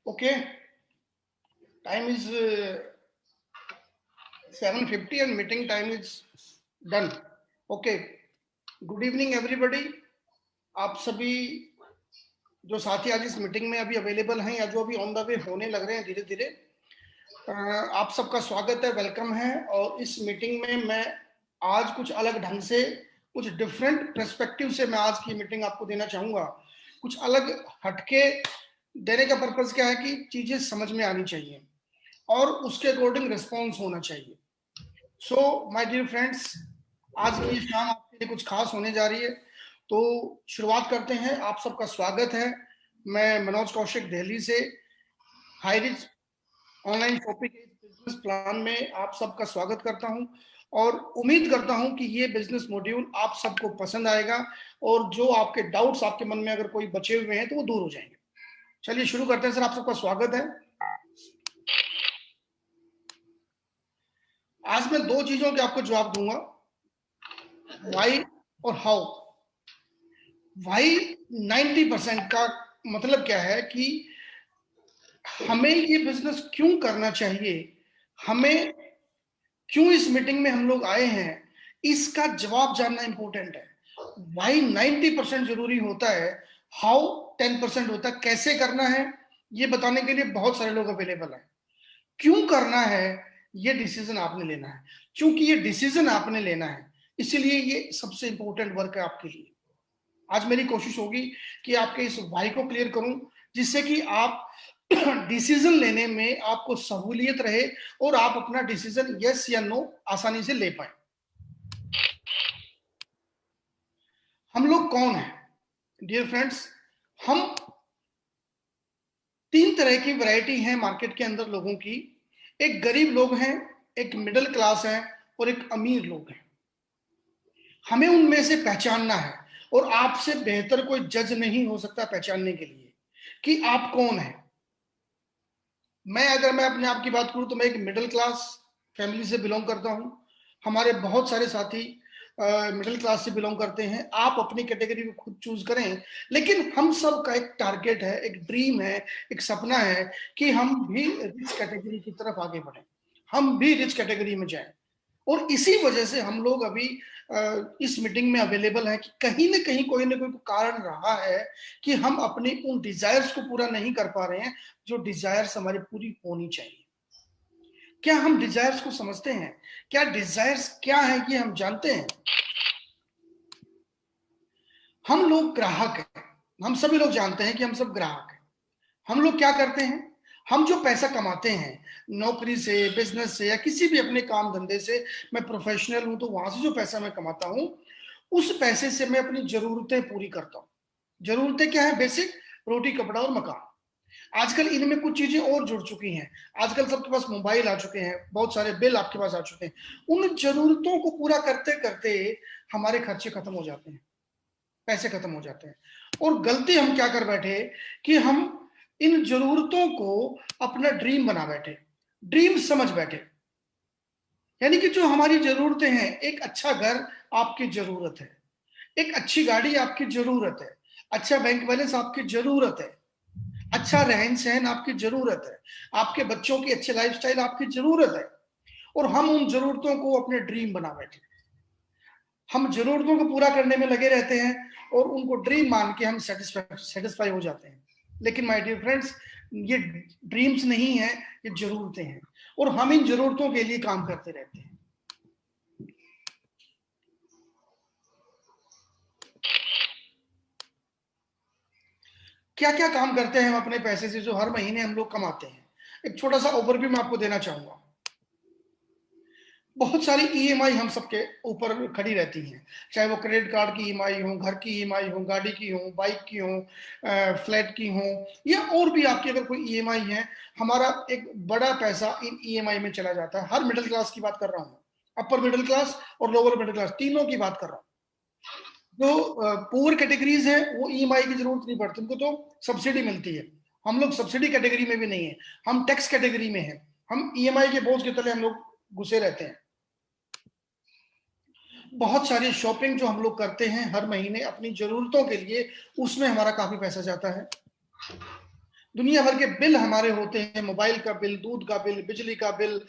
Okay, time is 7:50 and meeting time is done. Okay, good evening everybody. आप सभी जो साथी आज इस मीटिंग में अभी अवेलेबल हैं या जो अभी ऑन द वे होने लग रहे हैं धीरे धीरे, आप सबका स्वागत है, वेलकम है। और इस मीटिंग में मैं आज कुछ अलग ढंग से, कुछ डिफरेंट पर्सपेक्टिव से मैं आज की मीटिंग आपको देना चाहूंगा। कुछ अलग हटके देने का पर्पस क्या है कि चीजें समझ में आनी चाहिए और उसके अकॉर्डिंग रिस्पॉन्स होना चाहिए। सो माय डियर फ्रेंड्स, आज की शाम आपके लिए कुछ खास होने जा रही है, तो शुरुआत करते हैं। आप सबका स्वागत है। मैं मनोज कौशिक दिल्ली से Highrich online shopping business plan में आप सबका स्वागत करता हूं और उम्मीद करता हूं कि ये बिजनेस मॉड्यूल आप सबको पसंद आएगा और जो आपके डाउट्स आपके मन में अगर कोई बचे हुए हैं तो वो दूर हो जाएंगे। चलिए शुरू करते हैं। सर, आप सबका स्वागत है। आज मैं दो चीजों के आपको जवाब दूंगा, वाई और हाउ। वाई 90% का मतलब क्या है कि हमें ये बिजनेस क्यों करना चाहिए, हमें क्यों इस मीटिंग में हम लोग आए हैं, इसका जवाब जानना इंपॉर्टेंट है। वाई 90% जरूरी होता है, हाउ 10% होता है। कैसे करना है ये बताने के लिए बहुत सारे लोग अवेलेबल हैं। क्यों करना है ये डिसीजन आपने लेना है। क्योंकि ये डिसीजन आपने लेना है, इसीलिए ये सबसे इंपॉर्टेंट वर्क है आपके लिए। आज मेरी कोशिश होगी कि आपके इस वाई को क्लियर करूं, जिससे कि आप डिसीजन लेने में आपको सहूलियत रहे और आप अपना डिसीजन यस या नो आसानी से ले पाए। हम लोग कौन हैं डियर फ्रेंड्स? हम तीन तरह की वैरायटी है मार्केट के अंदर लोगों की। एक गरीब लोग हैं, एक मिडिल क्लास है और एक अमीर लोग हैं। हमें उनमें से पहचानना है और आपसे बेहतर कोई जज नहीं हो सकता पहचानने के लिए कि आप कौन हैं। अगर मैं अपने आप की बात करूं तो मैं एक मिडिल क्लास फैमिली से बिलोंग करता हूं। हमारे बहुत सारे साथी मिडिल क्लास से बिलोंग करते हैं। आप अपनी कैटेगरी को खुद चूज करें, लेकिन हम सब का एक टारगेट है, एक ड्रीम है, एक सपना है कि हम भी रिच कैटेगरी की तरफ आगे बढ़ें, हम भी रिच कैटेगरी में जाएं। और इसी वजह से हम लोग अभी इस मीटिंग में अवेलेबल हैं कि कहीं ना कोई कारण रहा है कि हम अपनी उन डिजायर्स को पूरा नहीं कर पा रहे हैं जो डिजायर्स हमारी पूरी होनी चाहिए। क्या हम डिजायर्स को समझते हैं? क्या डिजायर्स क्या है ये हम जानते हैं? हम लोग ग्राहक हैं, हम सभी लोग जानते हैं कि हम सब ग्राहक हैं। हम लोग क्या करते हैं? हम जो पैसा कमाते हैं नौकरी से, बिजनेस से या किसी भी अपने काम धंधे से, मैं प्रोफेशनल हूं तो वहां से जो पैसा मैं कमाता हूं उस पैसे से मैं अपनी जरूरतें पूरी करता हूं। जरूरतें क्या है? बेसिक, रोटी कपड़ा और मकान। आजकल इनमें कुछ चीजें और जुड़ चुकी हैं। आजकल सबके पास मोबाइल आ चुके हैं, बहुत सारे बिल आपके पास आ चुके हैं। उन जरूरतों को पूरा करते करते हमारे खर्चे खत्म हो जाते हैं, पैसे खत्म हो जाते हैं। और गलती हम क्या कर बैठे कि हम इन जरूरतों को अपना ड्रीम बना बैठे, ड्रीम समझ बैठे। यानी कि जो हमारी जरूरतें हैं, एक अच्छा घर आपकी जरूरत है, एक अच्छी गाड़ी आपकी जरूरत है, अच्छा बैंक बैलेंस आपकी जरूरत है, अच्छा रहन सहन आपकी जरूरत है, आपके बच्चों की अच्छी लाइफस्टाइल आपकी जरूरत है। और हम उन जरूरतों को अपने ड्रीम बना बैठे। हम जरूरतों को पूरा करने में लगे रहते हैं और उनको ड्रीम मान के हम सेटिस्फाई हो जाते हैं। लेकिन माय डियर फ्रेंड्स, ये ड्रीम्स नहीं है, ये जरूरतें हैं और हम इन जरूरतों के लिए काम करते रहते हैं। क्या क्या काम करते हैं हम अपने पैसे से जो हर महीने हम लोग कमाते हैं? एक छोटा सा ओवरव्यू मैं आपको देना चाहूंगा। बहुत सारी ईएमआई हम सबके ऊपर खड़ी रहती हैं, चाहे वो क्रेडिट कार्ड की ईएमआई हो, घर की ईएमआई हो, गाड़ी की हो, बाइक की हो, फ्लैट की हो, या और भी आपकी अगर कोई ईएमआई है। हमारा एक बड़ा पैसा इन ईएमआई में चला जाता है। हर मिडिल क्लास की बात कर रहा हूँ, अपर मिडिल क्लास और लोअर मिडिल क्लास तीनों की बात कर रहा हूँ। जो पुअर कैटेगरीज है वो ईएमआई की जरूरत नहीं पड़ती, उनको तो सब्सिडी मिलती है। हम लोग सब्सिडी कैटेगरी में भी नहीं है, हम टैक्स कैटेगरी में है। हम ईएमआई के बोझ के तले हम लोग घुसे रहते हैं। बहुत सारी शॉपिंग जो हम लोग करते हैं हर महीने अपनी जरूरतों के लिए, उसमें हमारा काफी पैसा जाता है। दुनिया भर के बिल हमारे होते हैं, मोबाइल का बिल, दूध का बिल, बिजली का बिल,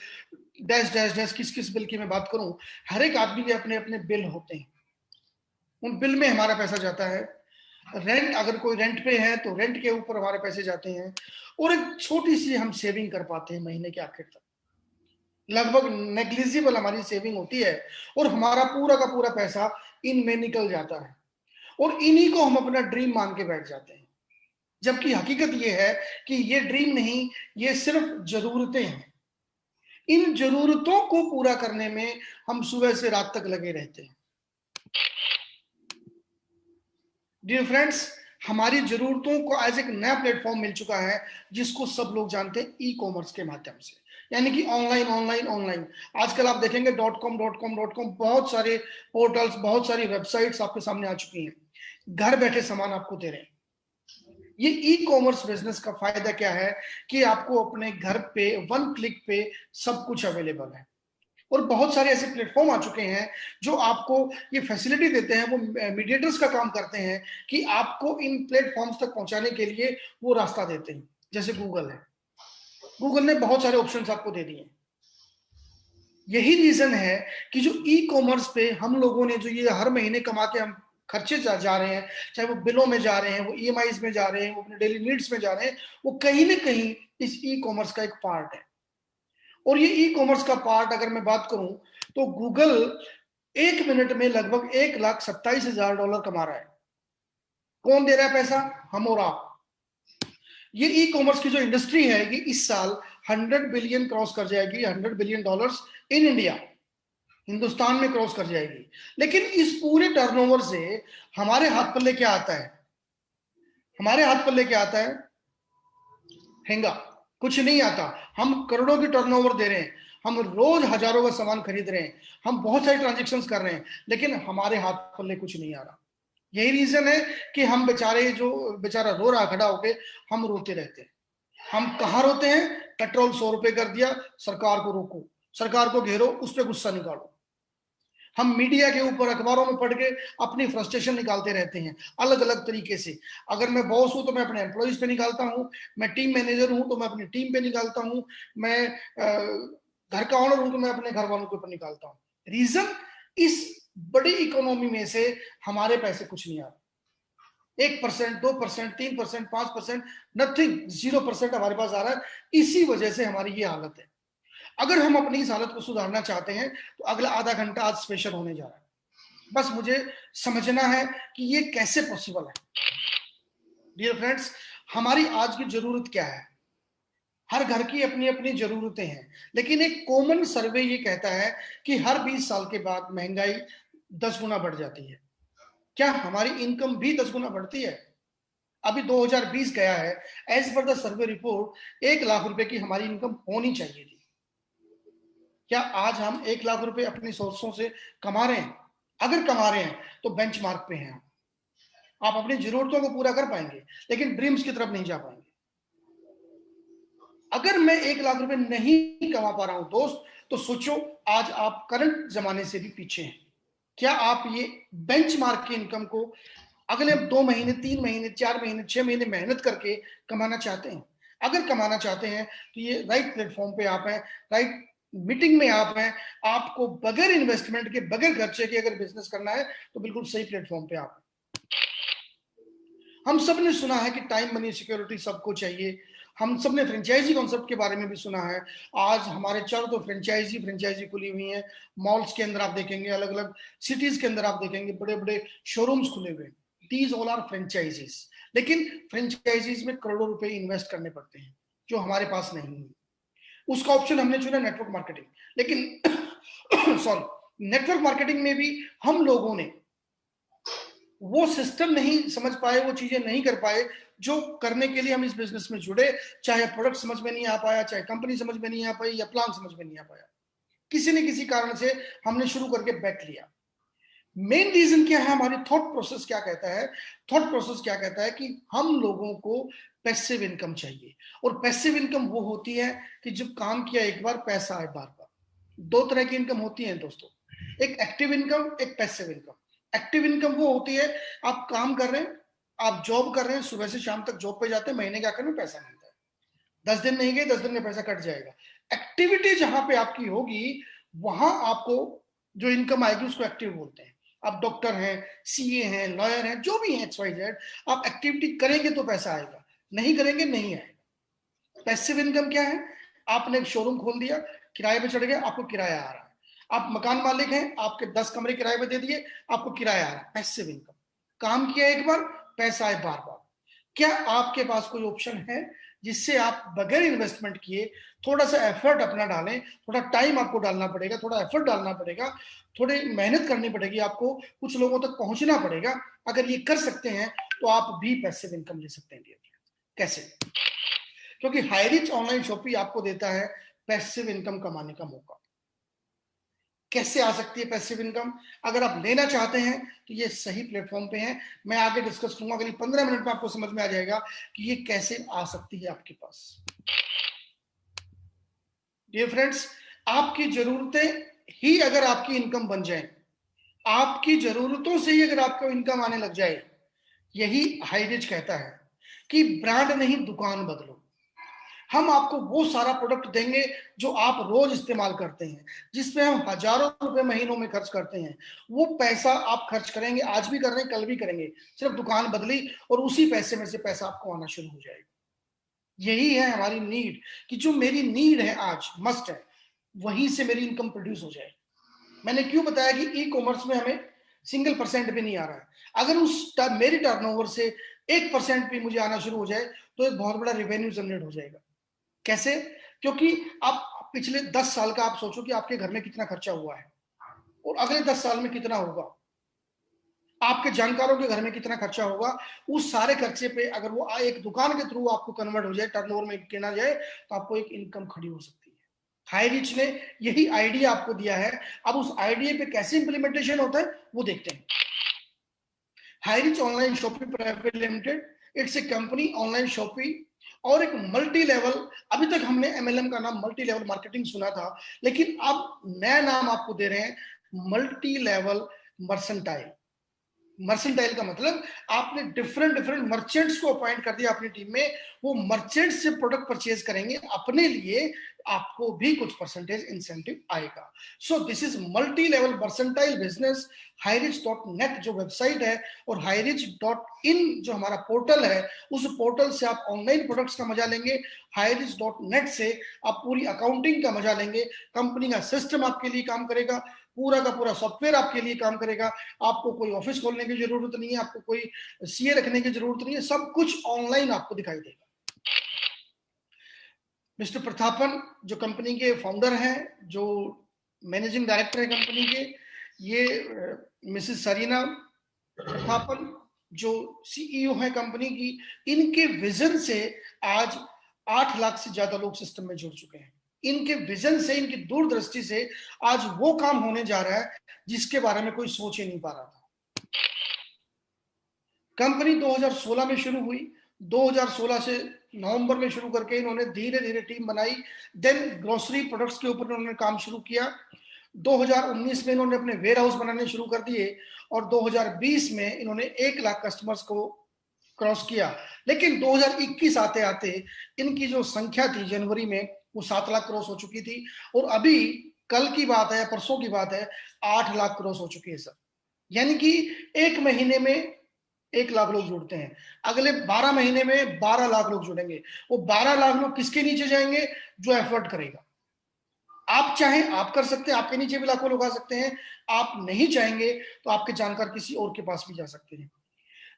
डैश डैश डैश, किस किस बिल की मैं बात करूं, हर एक आदमी के अपने अपने बिल होते हैं। उन बिल में हमारा पैसा जाता है। रेंट, अगर कोई रेंट पे है तो रेंट के ऊपर हमारे पैसे जाते हैं। और एक छोटी सी हम सेविंग कर पाते हैं महीने के आखिर तक, लगभग नेग्लिजिबल हमारी सेविंग होती है, और हमारा पूरा का पूरा पैसा इनमें निकल जाता है। और इन्हीं को हम अपना ड्रीम मान के बैठ जाते हैं, जबकि हकीकत यह है कि ये ड्रीम नहीं, ये सिर्फ जरूरतें हैं। इन जरूरतों को पूरा करने में हम सुबह से रात तक लगे रहते हैं। डियर फ्रेंड्स, हमारी जरूरतों को आज एक नया प्लेटफॉर्म मिल चुका है, जिसको सब लोग जानते हैं ई कॉमर्स के माध्यम से, यानी कि ऑनलाइन ऑनलाइन ऑनलाइन। आजकल आप देखेंगे dot com dot com dot com, बहुत सारे पोर्टल्स, बहुत सारी वेबसाइट्स आपके सामने आ चुकी हैं, घर बैठे सामान आपको दे रहे हैं। ये ई कॉमर्स बिजनेस का फायदा क्या है कि आपको अपने घर पे वन क्लिक पे सब कुछ अवेलेबल है। और बहुत सारे ऐसे प्लेटफॉर्म आ चुके हैं जो आपको ये फैसिलिटी देते हैं, वो मीडिएटर्स का काम करते हैं कि आपको इन प्लेटफॉर्म्स तक पहुंचाने के लिए वो रास्ता देते हैं। जैसे गूगल है, गूगल ने बहुत सारे ऑप्शंस आपको दे दिए। यही रीजन है कि जो ई कॉमर्स पे हम लोगों ने जो ये हर महीने कमा के हम खर्चे जा रहे हैं, चाहे वो बिलों में जा रहे हैं, वो ईएमआईज में जा रहे हैं, वो अपने डेली नीड्स में जा रहे हैं, वो कहीं ना कहीं इस ई कॉमर्स का एक पार्ट है। और ये ई कॉमर्स का पार्ट अगर मैं बात करूं तो गूगल 1 मिनट में लगभग $1,27,000 कमा रहा है। कौन दे रहा है पैसा? हम और आप। ये ई कॉमर्स की जो इंडस्ट्री है, ये इस साल 100 बिलियन क्रॉस कर जाएगी, $100 बिलियन इन इंडिया, हिंदुस्तान में क्रॉस कर जाएगी। लेकिन इस पूरे टर्नओवर से हमारे हाथ पल्ले क्या आता है? हमारे हाथ पल्ले क्या आता है? हेंगा, कुछ नहीं आता। हम करोड़ों की टर्नओवर दे रहे हैं, हम रोज हजारों का सामान खरीद रहे हैं, हम बहुत सारे ट्रांजेक्शन्स कर रहे हैं, लेकिन हमारे हाथ पल्ले कुछ नहीं आ रहा। यही रीजन है कि हम बेचारे, जो बेचारा रो रहा खड़ा होके, हम रोते रहते हैं। हम कहाँ रोते हैं? पेट्रोल 100 रुपए कर दिया, सरकार को रोको, सरकार को घेरो, उस पर गुस्सा निकालो। हम मीडिया के ऊपर अखबारों में पढ़ के अपनी फ्रस्ट्रेशन निकालते रहते हैं अलग अलग तरीके से। अगर मैं बॉस हूं तो मैं अपने एम्प्लॉइज पे निकालता हूं, मैं टीम मैनेजर हूं तो मैं अपनी टीम पे निकालता हूं, मैं घर का ओनर हूं तो मैं अपने घर वालों के ऊपर निकालता हूं। रीजन, इस बड़ी इकोनॉमी में से हमारे पैसे कुछ नहीं आ रहे। 1%, 2%, 3%, 5%, नथिंग, 0% हमारे पास आ रहा है। इसी वजह से हमारी ये हालत है। अगर हम अपनी इस हालत को सुधारना चाहते हैं तो अगला आधा घंटा आज स्पेशल होने जा रहा है। बस मुझे समझना है कि ये कैसे पॉसिबल है। डियर फ्रेंड्स, हमारी आज की जरूरत क्या है? हर घर की अपनी अपनी जरूरतें हैं, लेकिन एक कॉमन सर्वे ये कहता है कि हर 20 साल के बाद महंगाई 10 गुना बढ़ जाती है। क्या हमारी इनकम भी 10 गुना बढ़ती है? अभी 2020 गया है, as per the survey report 1 lakh रुपए की हमारी इनकम होनी चाहिए थी। क्या आज हम 1 लाख रुपए अपनी सोर्सों से कमा रहे हैं? अगर कमा रहे हैं तो बेंचमार्क पे हैं आप अपनी जरूरतों को पूरा कर पाएंगे, लेकिन ड्रीम्स की तरफ नहीं जा पाएंगे। अगर मैं 1 लाख रुपए नहीं कमा पा रहा हूं दोस्त, तो सोचो आज आप करंट जमाने से भी पीछे हैं। क्या आप ये बेंचमार्क की इनकम को अगले 2 महीने, 3 महीने, 4 महीने, 6 महीने मेहनत करके कमाना चाहते हैं? अगर कमाना चाहते हैं तो ये राइट प्लेटफॉर्म पे आप हैं, राइट मीटिंग में आप हैं। आपको बगैर इन्वेस्टमेंट के, बगैर खर्चे के अगर बिजनेस करना है तो बिल्कुल सही प्लेटफॉर्म पे आप हैं। हम सब ने सुना है कि टाइम, मनी, सिक्योरिटी सबको चाहिए। हम सब ने फ्रेंचाइजी कॉन्सेप्ट के बारे में भी सुना है। आज हमारे चारों तो फ्रेंचाइजी फ्रेंचाइजी खुली हुई है। मॉल्स के अंदर आप देखेंगे, अलग अलग सिटीज के अंदर आप देखेंगे बड़े बड़े शोरूम्स खुले हुए। These all are franchisees. लेकिन फ्रेंचाइजीज में करोड़ों रुपए इन्वेस्ट करने पड़ते हैं, जो हमारे पास नहीं है। उसका ऑप्शन हमने चुना नेटवर्क मार्केटिंग। लेकिन सॉरी, नेटवर्क मार्केटिंग में भी हम लोगों ने वो सिस्टम नहीं समझ पाए, वो चीजें नहीं कर पाए जो करने के लिए हम इस बिजनेस में जुड़े। चाहे प्रोडक्ट समझ में नहीं आ पाया, चाहे कंपनी समझ में नहीं आ पाई, या प्लान समझ में नहीं आ पाया, किसी न किसी कारण से हमने शुरू करके बैठ लिया। मेन रीजन क्या है? हमारी थॉट प्रोसेस क्या कहता है? थॉट प्रोसेस क्या कहता है कि हम लोगों को पैसिव इनकम चाहिए। और पैसिव इनकम वो होती है कि जब काम किया एक बार, पैसा आए बार बार। दो तरह की इनकम होती है दोस्तों, एक एक्टिव इनकम, एक पैसिव इनकम। एक्टिव इनकम वो होती है, आप काम कर रहे हैं, आप जॉब कर रहे हैं, सुबह से शाम तक जॉब पे जाते हैं, महीने के आखिर में पैसा मिलता है। 10 दिन नहीं गए, 10 दिन में पैसा कट जाएगा। एक्टिविटी जहां पे आपकी होगी वहां आपको जो इनकम आएगी उसको एक्टिव बोलते हैं। आप डॉक्टर हैं, सीए हैं, लॉयर हैं, जो भी हैं XYZ, आप एक्टिविटी करेंगे तो पैसा आएगा, नहीं करेंगे नहीं आएगा। पैसिव इनकम क्या है? आपने एक शोरूम खोल दिया, किराए पे चढ़ गया, आपको किराया आ रहा है। आप मकान मालिक हैं, आपके 10 कमरे किराए पे दे दिए, आपको किराया आ रहा है। पैसिव इनकम, काम किया एक बार, पैसा आए बार बार। क्या आपके पास कोई ऑप्शन है जिससे आप बगैर इन्वेस्टमेंट किए थोड़ा सा एफर्ट अपना डालें? थोड़ा टाइम आपको डालना पड़ेगा, थोड़ा एफर्ट डालना पड़ेगा, थोड़ी मेहनत करनी पड़ेगी, आपको कुछ लोगों तक पहुंचना पड़ेगा। अगर ये कर सकते हैं तो आप भी पैसिव इनकम ले सकते हैं। कैसे? क्योंकि हाईरिच ऑनलाइन शॉपिंग आपको देता है पैसिव इनकम कमाने का मौका। कैसे आ सकती है पैसिव इनकम? अगर आप लेना चाहते हैं तो ये सही प्लेटफॉर्म पे है। मैं आगे डिस्कस करूंगा, अगली 15 मिनट में आपको समझ में आ जाएगा कि ये कैसे आ सकती है आपके पास। डियर फ्रेंड्स, आपकी जरूरतें ही अगर आपकी इनकम बन जाए, आपकी जरूरतों से ही अगर आपको इनकम आने लग जाए, यही हाईरिच कहता है कि ब्रांड नहीं दुकान बदलो। हम आपको वो सारा प्रोडक्ट देंगे जो आप रोज इस्तेमाल करते हैं, जिसमें हम हजारों रुपए महीनों में खर्च करते हैं। वो पैसा आप खर्च करेंगे, आज भी कर रहे हैं, कल भी करेंगे, सिर्फ दुकान बदली और उसी पैसे में से पैसा आपको आना शुरू हो जाएगा। यही है हमारी नीड, कि जो मेरी नीड है आज मस्ट है, वहीं से मेरी इनकम प्रोड्यूस हो जाए। मैंने क्यों बताया कि ई कॉमर्स में हमें सिंगल परसेंट भी नहीं आ रहा है। अगर मेरी टर्नओवर से 1% भी मुझे आना शुरू हो जाए तो एक बहुत बड़ा रेवेन्यू जनरेट हो जाएगा। कैसे? क्योंकि आप पिछले 10 साल का आप सोचो कि आपके घर में कितना खर्चा हुआ है और अगले 10 साल में कितना होगा, आपके जानकारों के घर में कितना खर्चा होगा। उस सारे खर्चे पे अगर वो एक दुकान के थ्रू आपको कन्वर्ट हो जाए, टर्नओवर में गिना जाए, तो आपको एक इनकम खड़ी हो सकती है। हाईरिच ने यही आइडिया आपको दिया है। अब उस आइडिया पे कैसे इंप्लीमेंटेशन होता है वो देखते हैं। Highrich online shopping private limited, it's a company online shopping और एक मल्टी लेवल। अभी तक हमने MLM का नाम मल्टी लेवल मार्केटिंग सुना था, लेकिन अब नया नाम आपको दे रहे हैं, मल्टी लेवल मर्सेंटाइल। मर्सेंटाइल का मतलब आपने डिफरेंट डिफरेंट मर्चेंट्स को अपॉइंट कर दिया अपनी टीम में। वो मर्चेंट से प्रोडक्ट परचेज करेंगे अपने लिए, आपको भी कुछ परसेंटेज इंसेंटिव आएगा। So this is multi level mercantile business. हाईरिच.net जो वेबसाइट है और हाईरिच.in जो हमारा पोर्टल है, उस पोर्टल से आप ऑनलाइन प्रोडक्ट्स का मजा लेंगे। हाईरिच.net से आप पूरी अकाउंटिंग का मजा लेंगे। कंपनी का सिस्टम आपके लिए काम करेगा, पूरा का पूरा सॉफ्टवेयर आपके लिए काम करेगा। आपको कोई ऑफिस खोलने की जरूरत नहीं है, आपको कोई सीए रखने की जरूरत नहीं है, सब कुछ ऑनलाइन आपको दिखाई देगा। मिस्टर प्रतापन जो कंपनी के फाउंडर हैं, जो मैनेजिंग डायरेक्टर है कंपनी के, ये मिसेस सरीना प्रतापन जो सीईओ है कंपनी की, इनके विजन से आज 8 लाख से ज्यादा लोग सिस्टम में जुड़ चुके हैं। इनके विजन से, इनकी दूरदृष्टि से आज वो काम होने जा रहा है जिसके बारे में कोई सोच ही नहीं पा रहा था। कंपनी 2016 में शुरू हुई। 2016 से नवंबर में शुरू करके इन्होंने धीरे धीरे टीम बनाई। देन ग्रोसरी प्रोडक्ट्स के ऊपर इन्होंने काम शुरू किया। 2019 में इन्होंने अपने वेयर हाउस बनाने शुरू कर दिए और 2020 में इन्होंने 1 लाख कस्टमर्स को क्रॉस किया। लेकिन 2021 आते आते इनकी जो संख्या थी जनवरी में, वो 7 लाख क्रॉस हो चुकी थी और अभी कल की बात है, परसों की बात है, 8 लाख क्रॉस हो चुकी है सर। यानी कि एक महीने में 1 लाख लोग जुड़ते हैं, अगले 12 महीने में 12 लाख लोग जुड़ेंगे। वो 12 लाख लोग किसके नीचे जाएंगे? जो एफर्ट करेगा। आप चाहें आप कर सकते हैं, आपके नीचे भी लाखों लोग आ सकते हैं। आप नहीं चाहेंगे तो आपके जानकार किसी और के पास भी जा सकते हैं।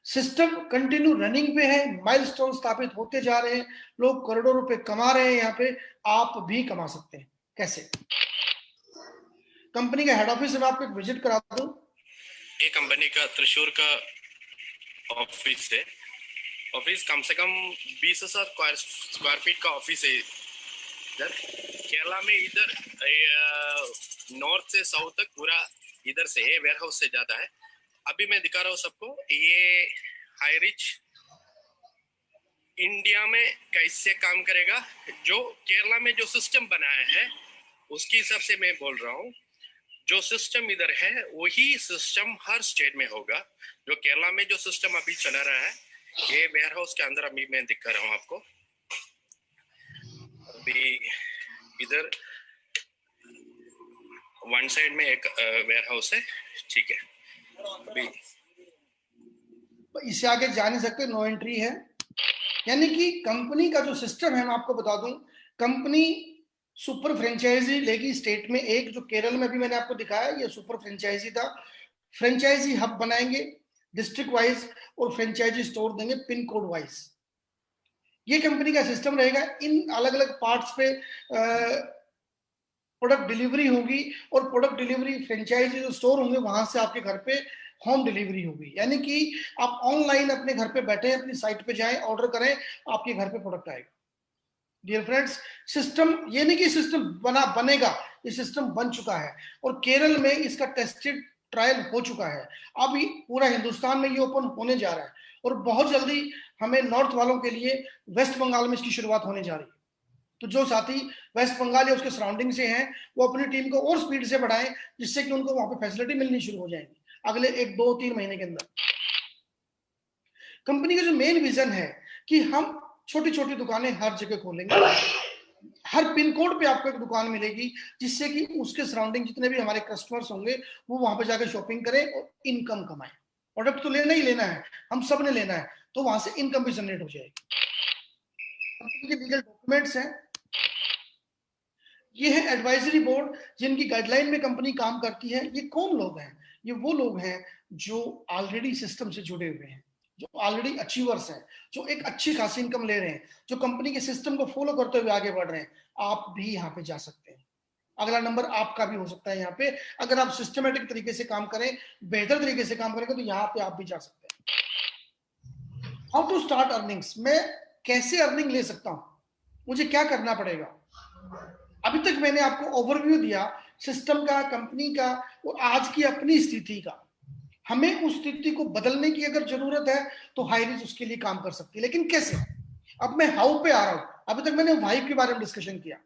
सिस्टम कंटिन्यू रनिंग पे है, माइलस्टोन स्थापित होते जा रहे हैं, लोग करोड़ों रुपए कमा रहे हैं यहाँ पे। आप भी कमा सकते हैं। कैसे? कंपनी का हेड ऑफिस में आपको एक विजिट करा दूं। ये कंपनी का त्रिशूर का ऑफिस है। ऑफिस कम से कम 20,000 स्क्वायर फीट का ऑफिस है इधर केरला में। इधर नॉर्थ से साउथ तक पूरा इधर से वेयर हाउस से जाता है। अभी मैं दिखा रहा हूँ सबको, ये हाईरिच इंडिया में कैसे काम करेगा। जो केरला में जो सिस्टम बनाया है उसके हिसाब से मैं बोल रहा हूँ। जो सिस्टम इधर है वही सिस्टम हर स्टेट में होगा। जो केरला में जो सिस्टम अभी चला रहा है, ये वेयर हाउस के अंदर अभी मैं दिखा रहा हूँ आपको। अभी इधर वन साइड में एक वेयर हाउस है, ठीक है। अभी इससे आगे जा नहीं सकते, नो एंट्री है। यानी कि कंपनी का जो सिस्टम है, मैं आपको बता दूं, कंपनी सुपर फ्रेंचाइजी लेगी स्टेट में एक, जो केरल में भी मैंने आपको दिखाया, ये सुपर फ्रेंचाइजी था। फ्रेंचाइजी हब बनाएंगे डिस्ट्रिक्ट वाइज और फ्रेंचाइजी स्टोर देंगे पिन कोड वाइज। ये कंपनी का सिस्टम रहेगा। इन अलग अलग पार्ट्स पे प्रोडक्ट डिलीवरी होगी और प्रोडक्ट डिलीवरी फ्रेंचाइजी जो स्टोर होंगे वहां से आपके घर पे होम डिलीवरी होगी। यानी कि आप ऑनलाइन अपने घर पे बैठे अपनी साइट पे जाएं, ऑर्डर करें, आपके घर पे प्रोडक्ट आएगा। डियर फ्रेंड्स, सिस्टम ये नहीं कि सिस्टम बनेगा, ये सिस्टम बन चुका है और केरल में इसका टेस्टेड ट्रायल हो चुका है। अब पूरा हिंदुस्तान में ये ओपन होने जा रहा है और बहुत जल्दी हमें नॉर्थ वालों के लिए वेस्ट बंगाल में इसकी शुरुआत होने जा रही है। तो जो साथी वेस्ट बंगाल या उसके सराउंडिंग से हैं, वो अपनी टीम को और स्पीड से बढ़ाएं, जिससे कि उनको वहां पे फैसिलिटी मिलनी शुरू हो जाएगी अगले 1-2-3 महीने के अंदर। कंपनी का जो मेन विजन है कि हम छोटी छोटी दुकानें हर जगह खोलेंगे, हर पिन कोड पे आपको एक दुकान मिलेगी, जिससे कि उसके सराउंडिंग जितने भी हमारे कस्टमर्स होंगे वो वहां पे जाकर शॉपिंग करें और इनकम कमाएं। प्रोडक्ट तो लेना ही लेना है, हम सब ने लेना है, तो वहां से इनकम भी जनरेट हो जाएगी। कंपनी के लीगल डॉक्यूमेंट्स हैं, ये है एडवाइजरी बोर्ड जिनकी गाइडलाइन में कंपनी काम करती है। ये कौन लोग हैं? ये वो लोग हैं जो ऑलरेडी सिस्टम से जुड़े हुए हैं, जो ऑलरेडी अचीवर्स हैं, जो एक अच्छी खासी इनकम ले रहे हैं, जो कंपनी के सिस्टम को फॉलो करते हुए आगे बढ़ रहे हैं। आप भी यहाँ पे जा सकते हैं, अगला नंबर आपका भी हो सकता है यहाँ पे। अगर आप सिस्टमेटिक तरीके से काम करें, बेहतर तरीके से काम करेंगे, तो यहाँ पे आप भी जा सकते हैं। हाउ टू स्टार्ट अर्निंग्स, मैं कैसे अर्निंग ले सकता हूं, मुझे क्या करना पड़ेगा? अभी तक मैंने आपको ओवरव्यू दिया सिस्टम का, कंपनी का और आज की अपनी स्थिति का। हमें उस स्थिति को बदलने की अगर जरूरत है तो हाईरिज उसके लिए काम कर सकती है, लेकिन कैसे? अब मैं हाउ पे आ रहा हूं। अभी तक मैंने व्हाई के बारे में डिस्कशन किया,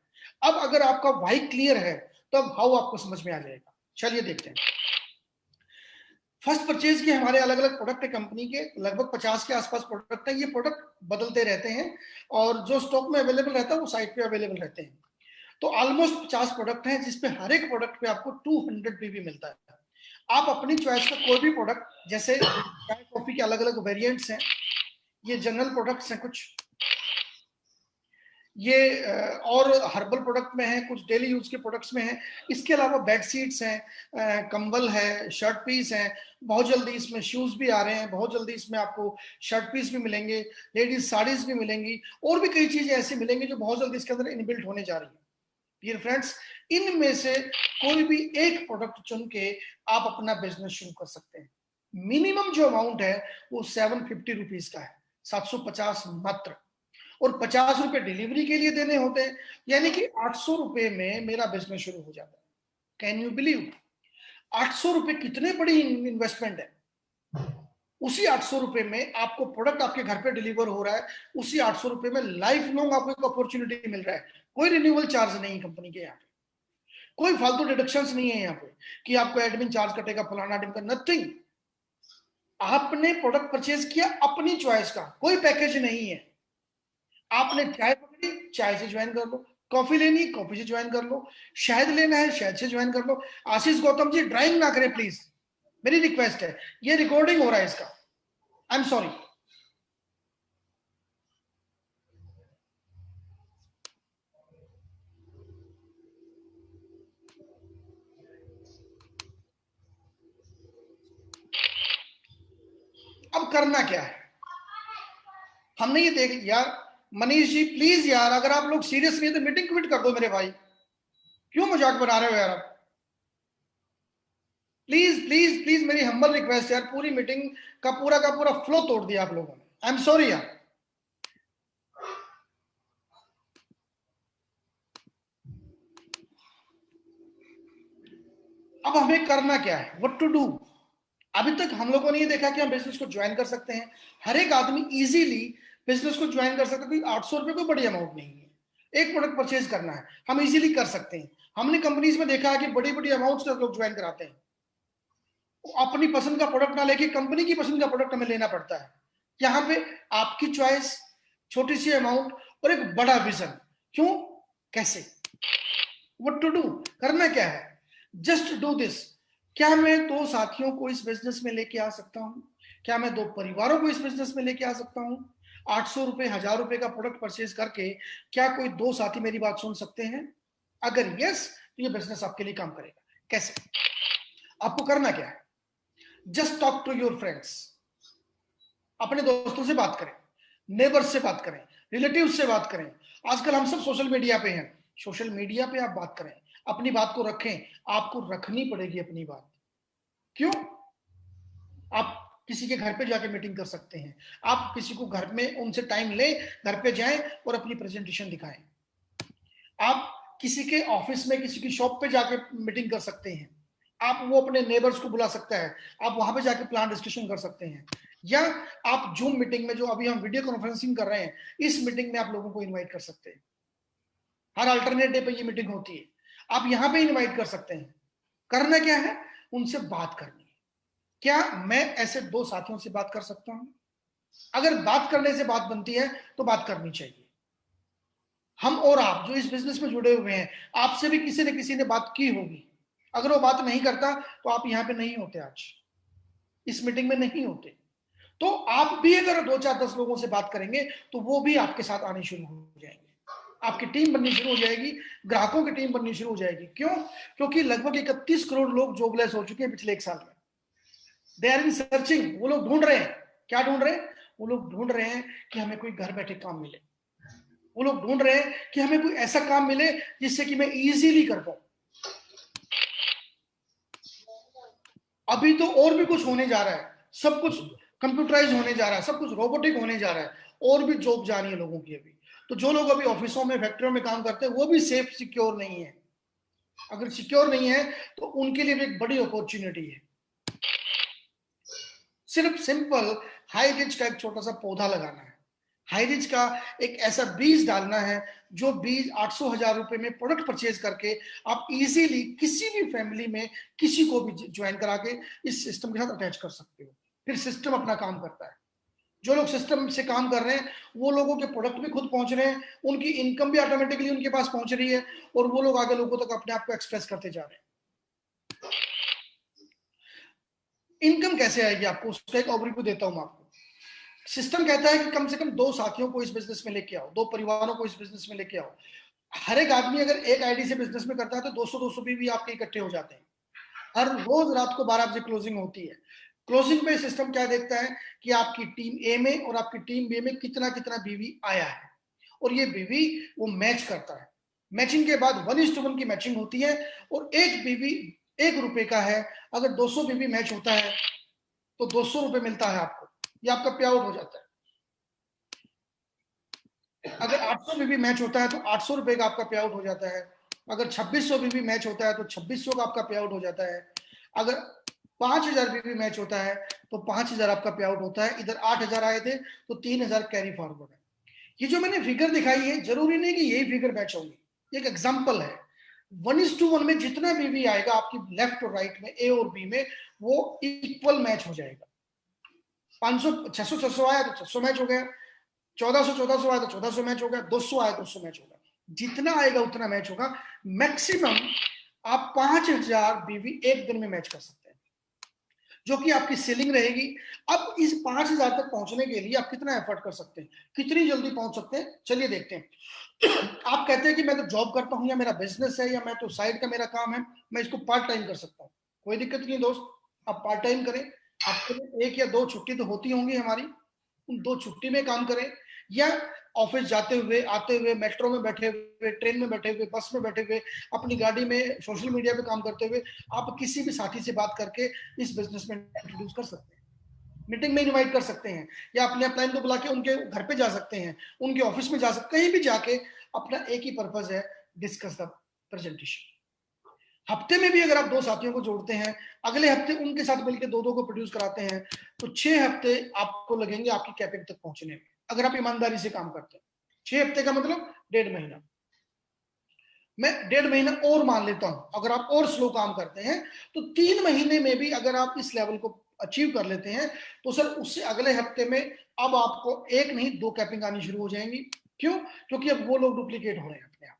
अब अगर आपका व्हाई क्लियर है तो अब हाउ आपको समझ में आ जाएगा। चलिए देखते हैं। फर्स्ट परचेज के हमारे अलग अलग प्रोडक्ट है कंपनी के, लगभग 50 के आसपास प्रोडक्ट है। ये प्रोडक्ट बदलते रहते हैं और जो स्टॉक में अवेलेबल रहता है वो साइट पे अवेलेबल रहते हैं। तो ऑलमोस्ट 50 प्रोडक्ट हैं, जिसपे हर एक प्रोडक्ट पे आपको 200 पीवी मिलता है। आप अपनी चॉइस का कोई भी प्रोडक्ट, जैसे चाय कॉफी के अलग अलग वेरिएंट्स हैं, ये जनरल प्रोडक्ट्स हैं कुछ, ये और हर्बल प्रोडक्ट में है, कुछ डेली यूज के प्रोडक्ट्स में है। इसके अलावा बेड शीट्स हैं, कंबल है, शर्ट पीस हैं, बहुत जल्दी इसमें शूज भी आ रहे हैं, बहुत जल्दी इसमें आपको शर्ट पीस भी मिलेंगे, लेडीज साड़ीज भी मिलेंगी, और भी कई चीजें ऐसी मिलेंगी जो बहुत जल्दी इसके अंदर इनबिल्ट होने जा रही है। डियर फ्रेंड्स, इनमें से कोई भी एक प्रोडक्ट चुन के आप अपना बिजनेस शुरू कर सकते हैं। मिनिमम जो अमाउंट है वो 750 रुपीज का है, 750 मात्र, और 50 रुपए डिलीवरी के लिए देने होते हैं। यानी कि 800 रुपए में मेरा बिजनेस शुरू हो जाता है। Can you believe? 800 रुपए कितने बड़ी इन्वेस्टमेंट है। उसी 800 रुपए में आपको प्रोडक्ट आपके घर पे डिलीवर हो रहा है, उसी 800 रुपए में लाइफ लॉन्ग आपको एक अपॉर्चुनिटी मिल रहा है। कोई रिन्यूअल चार्ज नहीं कंपनी के यहाँ पे, कोई फालतू डिडक्शंस नहीं है यहाँ पे कि आपको एडमिन चार्ज कटेगा, फलाना टिमका, नथिंग। आपने प्रोडक्ट परचेज किया अपनी चॉइस का, कोई पैकेज नहीं है। आपने चाय पकड़ी, चाय से ज्वाइन कर लो, कॉफी लेनी, कॉफी से ज्वाइन कर लो, शहद लेना है, शहद से ज्वाइन कर लो। आशीष गौतम जी ड्राइंग ना करें प्लीज, मेरी रिक्वेस्ट है। ये रिकॉर्डिंग हो रहा है इसका, आई एम सॉरी। अब करना क्या है, हमने ये देख यार। मनीष जी प्लीज यार, अगर आप लोग सीरियस नहीं है तो मीटिंग क्विट कर दो मेरे भाई, क्यों मजाक बना रहे हो यार आप? प्लीज प्लीज प्लीज, मेरी हम्बल रिक्वेस्ट यार, पूरी मीटिंग का पूरा फ्लो तोड़ दिया आप लोगों ने, आई एम सॉरी यार। अब हमें करना क्या है, व्हाट टू डू? अभी तक हम लोगों ने ये देखा कि हम बिजनेस को ज्वाइन कर सकते हैं, हर एक आदमी इजीली बिजनेस को ज्वाइन कर सकता है। 800 रुपए कोई बड़ी अमाउंट नहीं है, एक प्रोडक्ट परचेज करना है, हम इजीली कर सकते हैं। हमने कंपनीज में देखा है कि बड़ी बड़ी अमाउंट्स का लोग ज्वाइन कराते हैं, अपनी पसंद का प्रोडक्ट ना लेके कंपनी की पसंद का प्रोडक्ट हमें लेना पड़ता है। यहाँ पे आपकी चॉइस, छोटी सी अमाउंट और एक बड़ा विजन। क्यों? कैसे, व्हाट टू डू, करना क्या है, जस्ट डू दिस। क्या मैं 2 साथियों को इस बिजनेस में लेके आ सकता हूं? क्या मैं 2 परिवारों को इस बिजनेस में लेके आ सकता हूं? 800 रुपए, 1000 रुपए का प्रोडक्ट परचेज करके क्या कोई 2 साथी मेरी बात सुन सकते हैं? अगर यस, तो ये बिजनेस आपके लिए काम करेगा। कैसे? आपको करना क्या है, just talk to your friends, अपने दोस्तों से बात करें, नेबर्स से बात करें, रिलेटिव्स से बात करें। आजकल हम सब सोशल मीडिया पे हैं, सोशल मीडिया पे आप बात करें, अपनी बात को रखें। आपको रखनी पड़ेगी अपनी बात। क्यों? आप किसी के घर पे जाके मीटिंग कर सकते हैं, आप किसी को घर में उनसे टाइम लें, घर पे जाएं और अपनी प्रेजेंटेशन दिखाएं। आप किसी के ऑफिस में, किसी की शॉप पे जाके मीटिंग कर सकते हैं। आप वो अपने नेबर्स को बुला सकता है, आप वहां पे जाके प्लान डिस्कशन कर सकते हैं। या आप जूम मीटिंग में, जो अभी हम वीडियो कॉन्फ्रेंसिंग कर रहे हैं, इस मीटिंग में आप लोगों को इनवाइट कर सकते हैं। हर अल्टरनेट डे पे ये मीटिंग होती है, आप यहां पे इनवाइट कर सकते हैं। करना क्या है, उनसे बात करनी है। क्या मैं ऐसे 2 साथियों से बात कर सकता हूं? अगर बात करने से बात बनती है तो बात करनी चाहिए। हम और आप जो इस बिजनेस में जुड़े हुए हैं, आपसे भी किसी न किसी ने बात की होगी। अगर वो बात नहीं करता तो आप यहां पे नहीं होते, आज इस मीटिंग में नहीं होते। तो आप भी अगर 2 4 10 लोगों से बात करेंगे तो वो भी आपके साथ आने शुरू हो जाएंगे, आपकी टीम बननी शुरू हो जाएगी, ग्राहकों की टीम बननी शुरू हो जाएगी। क्यों? क्योंकि लगभग 31 करोड़ लोग जॉबलेस हो चुके हैं पिछले 1 साल में। दे आर इन सर्चिंग, वो लोग ढूंढ रहे हैं। क्या ढूंढ रहे हैं? वो लोग ढूंढ रहे हैं कि हमें कोई घर बैठे काम मिले। वो लोग ढूंढ रहे हैं कि हमें कोई ऐसा काम मिले जिससे कि मैं इजीली कर पाऊं। अभी तो और भी कुछ होने जा रहा है, सब कुछ कंप्यूटराइज होने जा रहा है, सब कुछ रोबोटिक होने जा रहा है, और भी जॉब जा रही है लोगों की अभी। तो जो लोग अभी ऑफिसों में, फैक्ट्रियों में काम करते हैं, वो भी सेफ सिक्योर नहीं है। अगर सिक्योर नहीं है तो उनके लिए भी एक बड़ी अपॉर्चुनिटी है। सिर्फ सिंपल हाई रिच का एक छोटा सा पौधा लगाना है, हाई रिच का एक ऐसा बीज डालना है, जो बीज 800,000 रुपए में प्रोडक्ट परचेज करके आप इजीली किसी भी फैमिली में किसी को भी ज्वाइन करा के इस सिस्टम के साथ अटैच कर सकते हो। फिर सिस्टम अपना काम करता है। जो लोग सिस्टम से काम कर रहे हैं, वो लोगों के प्रोडक्ट भी खुद पहुंच रहे हैं, उनकी इनकम भी ऑटोमेटिकली उनके पास पहुंच रही है, और वो लोग आगे लोगों तक अपने आप को एक्सप्रेस करते जा रहे हैं। इनकम कैसे आएगी आपको, उसका एक ओवरव्यू देता हूं मैं आपको। सिस्टम कहता है कि कम से कम 2 साथियों को इस बिजनेस में लेके आओ, 2 परिवारों को इस बिजनेस में लेके आओ। हर एक आदमी अगर एक आईडी से बिजनेस में करता है तो 200-200 भी आपके इकट्ठे हो जाते हैं। हर रोज रात को 12 बजे क्लोजिंग होती है। क्लोजिंग पे सिस्टम क्या देखता है कि आपकी टीम ए में और आपकी टीम बी में कितना कितना बीवी आया है, और ये बीवी वो मैच करता है। मैचिंग के बाद 1:1 की मैचिंग होती है, और एक बीवी 1 रुपए का है। अगर 200 बीवी मैच होता है तो 200 रुपए मिलता है आपको, ये आपका पे आउट हो जाता है। अगर 800 बीबी मैच होता है तो 800 रुपए का आपका पे आउट हो जाता है। अगर 2600 बीबी मैच होता है तो 2600 का आपका पे आउट हो जाता है। अगर 5000 बीबी मैच होता है तो 5000 आपका पे आउट होता है। इधर 8000 आए थे तो 3000 कैरी फॉरवर्ड है। ये जो मैंने फिगर दिखाई है, जरूरी नहीं कि यही फिगर मैच होगी, एक एग्जाम्पल है। 1:1 में जितना बीबी आएगा आपकी लेफ्ट और राइट में, ए और बी में, वो इक्वल मैच हो जाएगा। 500 600 600 आया तो 600 मैच हो गया, 1400 आया तो 1400 मैच होगा, 200 आया तो 200 मैच होगा। जितना आएगा उतना मैच होगा। मैक्सिमम आप 5000 बीवी एक दिन में मैच कर सकते हैं, जो कि आपकी सेलिंग रहेगी। अब इस 5000 तक पहुंचने के लिए आप कितना एफर्ट कर सकते हैं, कितनी जल्दी पहुंच सकते हैं, चलिए देखते हैं। आप कहते हैं कि मैं तो जॉब करता हूं, या मेरा बिजनेस है, या मैं तो साइड का मेरा काम है, मैं इसको पार्ट टाइम कर सकता हूं। कोई दिक्कत नहीं दोस्त, आप पार्ट टाइम करें। आपके 1 या 2 छुट्टी तो होती होंगी हमारी, उन 2 छुट्टी में काम करें, या ऑफिस जाते हुए, आते हुए, मेट्रो में बैठे हुए, ट्रेन में बैठे हुए, बस में बैठे हुए, अपनी गाड़ी में, सोशल मीडिया पे काम करते हुए, आप किसी भी साथी से बात करके इस बिजनेस में इंट्रोड्यूस कर सकते हैं। मीटिंग में इनवाइट कर सकते हैं, या अपने अपलाइन को बुला के उनके घर पे जा सकते हैं, उनके ऑफिस में जा सकते, कहीं भी जाके अपना एक ही पर्पज है, डिस्कस द प्रेजेंटेशन। हफ्ते में भी अगर आप 2 साथियों को जोड़ते हैं, अगले हफ्ते उनके साथ मिलकर 2-2 को प्रोड्यूस कराते हैं, तो 6 हफ्ते आपको लगेंगे आपकी कैपिंग तक पहुंचने में, अगर आप ईमानदारी से काम करते हैं। 6 हफ्ते का मतलब 1.5 महीना। मैं 1.5 महीना और मान लेता हूं, अगर आप और स्लो काम करते हैं तो 3 महीने में भी अगर आप इस लेवल को अचीव कर लेते हैं, तो सर उससे अगले हफ्ते में अब आपको 1 नहीं 2 कैपिंग आनी शुरू हो जाएंगी। क्यों? क्योंकि अब वो लोग डुप्लीकेट हो रहे हैं अपने आप।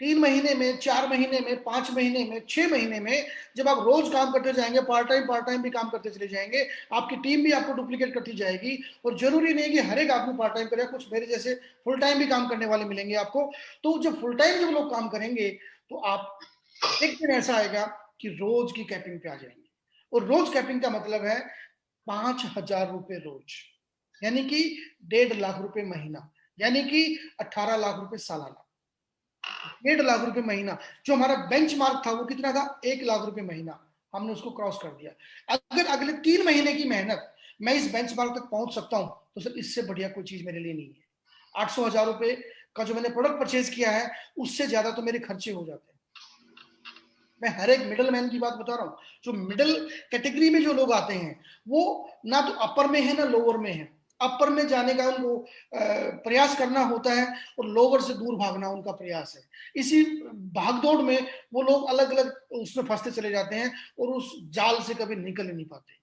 3 महीने में, 4 महीने में, 5 महीने में, 6 महीने में जब आप रोज काम करते जाएंगे, पार्ट टाइम भी काम करते चले जाएंगे, आपकी टीम भी आपको डुप्लीकेट करती जाएगी। और जरूरी नहीं कि हर एक आदमी पार्ट टाइम करे, कुछ मेरे जैसे फुल टाइम भी काम करने वाले मिलेंगे आपको। तो जब फुल टाइम जब लोग काम करेंगे तो आप एक दिन ऐसा आएगा कि रोज की कैपिंग पे आ जाएंगे। और रोज कैपिंग का मतलब है 5,000 रुपए रोज, यानी कि 1.5 लाख रुपए महीना, यानी कि 18 लाख रुपए सालाना। 1.5 लाख रुपए महीना, जो हमारा बेंच मार्क था वो कितना था, 1 लाख रुपए महीना, हमने उसको क्रॉस कर दिया। अगर अगले 3 महीने की मेहनत मैं इस बेंच मार्क तक पहुंच सकता हूं तो सर इससे बढ़िया कोई चीज मेरे लिए नहीं है। 800,000 रुपए का जो मैंने प्रोडक्ट परचेज किया है उससे ज्यादा तो मेरे खर्चे हो जाते हैं। मैं हर एक मिडिल मैन की बात बता रहा हूँ। जो मिडिल कैटेगरी में जो लोग आते हैं वो ना तो अपर में है ना लोअर में है। अपर में जाने का उनको प्रयास करना होता है और लोअर से दूर भागना उनका प्रयास है। इसी भागदौड़ में वो लोग अलग अलग उसमें फंसते चले जाते हैं और उस जाल से कभी निकल ही नहीं पाते।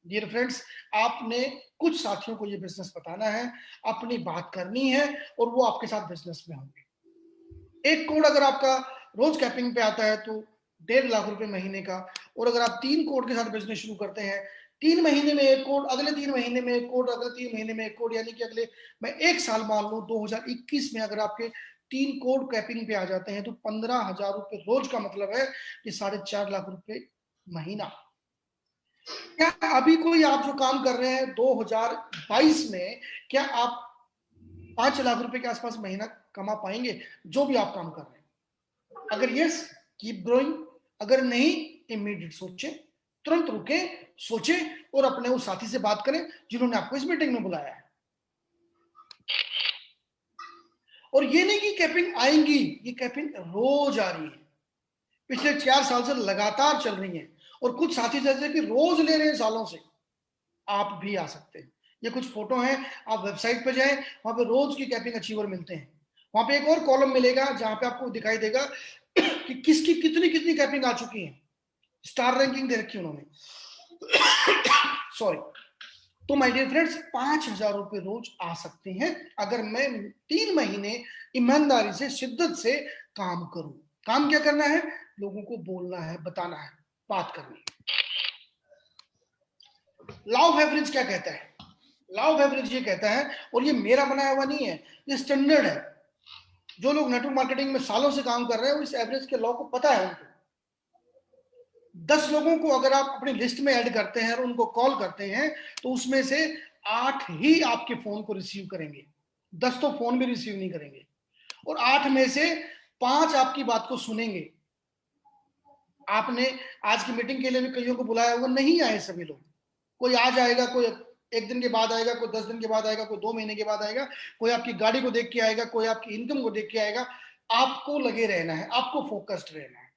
डियर फ्रेंड्स, आपने कुछ साथियों को ये बिजनेस बताना है, अपनी बात करनी है और वो आपके साथ बिजनेस में होंगे। 1 करोड़ अगर आपका रोज कैपिंग पे आता है तो 1.5 लाख रुपए महीने का। और अगर आप 3 करोड़ के साथ बिजनेस शुरू करते हैं, 3 महीने में 1 करोड़, अगले 3 महीने में 1 करोड़, अगले 3 महीने में 1 करोड़, यानी कि अगले मैं 1 साल मान लूं 2021 में अगर आपके 3 करोड़ कैपिंग पे आ जाते हैं तो 15,000 रुपए रोज का मतलब है कि 4.5 लाख रुपए महीना। क्या अभी कोई आप जो काम कर रहे हैं 2022 में, क्या आप 5 लाख रुपए के आसपास महीना कमा पाएंगे जो भी आप काम कर रहे हैं? अगर यस, कीप ग्रोइंग। अगर नहीं, इमीडिएट सोचें, तुरंत रुके, सोचें और अपने उस साथी से बात करें जिन्होंने आपको इस मीटिंग में बुलाया है। और ये नहीं कि कैपिंग आएंगी, ये कैपिंग रोज आ रही है, पिछले 4 साल से लगातार चल रही है। और कुछ साथी जैसे कि रोज ले रहे हैं सालों से, आप भी आ सकते हैं। ये कुछ फोटो हैं, आप वेबसाइट पे जाएं, वहां पे रोज की कैपिंग अचीवर मिलते हैं। वहां पे एक और कॉलम मिलेगा जहां पे आपको दिखाई देगा कि किसकी कितनी कितनी कैपिंग आ चुकी है, स्टार रैंकिंग दे रखी है उन्होंने। सॉरी। तो माय डियर फ्रेंड्स, 5,000 रुपए रोज आ सकते हैं अगर मैं 3 महीने ईमानदारी से, शिद्दत से काम करूं। काम क्या करना है? लोगों को बोलना है, बताना है, बात करनी है। लॉ ऑफ एवरेज क्या कहता है? लॉ ऑफ एवरेज ये कहता है, और ये मेरा बनाया हुआ नहीं है, ये स्टैंडर्ड है। जो लोग नेटवर्क मार्केटिंग में सालों से काम कर रहे हैं, इस एवरेज के लॉ को पता है उनको। 10 लोगों को अगर आप अपनी लिस्ट में ऐड करते हैं और उनको कॉल करते हैं तो उसमें से 8 ही आपके फोन को रिसीव करेंगे, 10 तो फोन भी रिसीव नहीं करेंगे। और 8 में से 5 आपकी बात को सुनेंगे। आपने आज की मीटिंग के लिए भी कईयों को बुलाया होगा, नहीं आए सभी लोग। कोई आज आएगा, कोई 1 दिन के बाद आएगा, कोई 10 दिन के बाद आएगा, कोई 2 महीने के बाद आएगा, कोई आपकी गाड़ी को देख के आएगा, कोई आपकी इनकम को देख के आएगा। आपको लगे रहना है, आपको फोकस्ड रहना है।